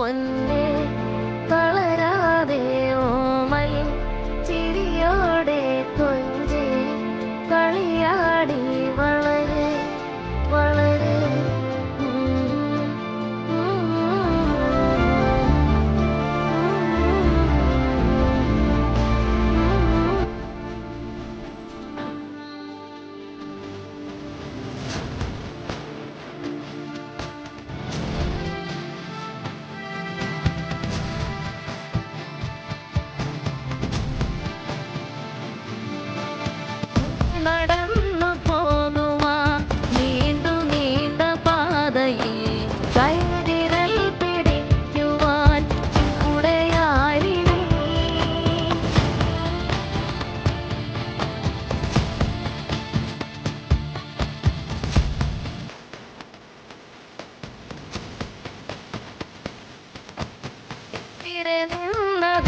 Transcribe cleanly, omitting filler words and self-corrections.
പൊന്നേ വളരാതെ ഓമയിൽ ചിരിയോടെ കൊഞ്ചി കളിയാടി വളര് വളര് നടന്നു പോകുവാൻ നീണ്ടു നീണ്ട പാതയിൽ കയറിരൽ പിടിക്കുവാൻ കൂടെയാരി നീ. തിരഞ്ഞു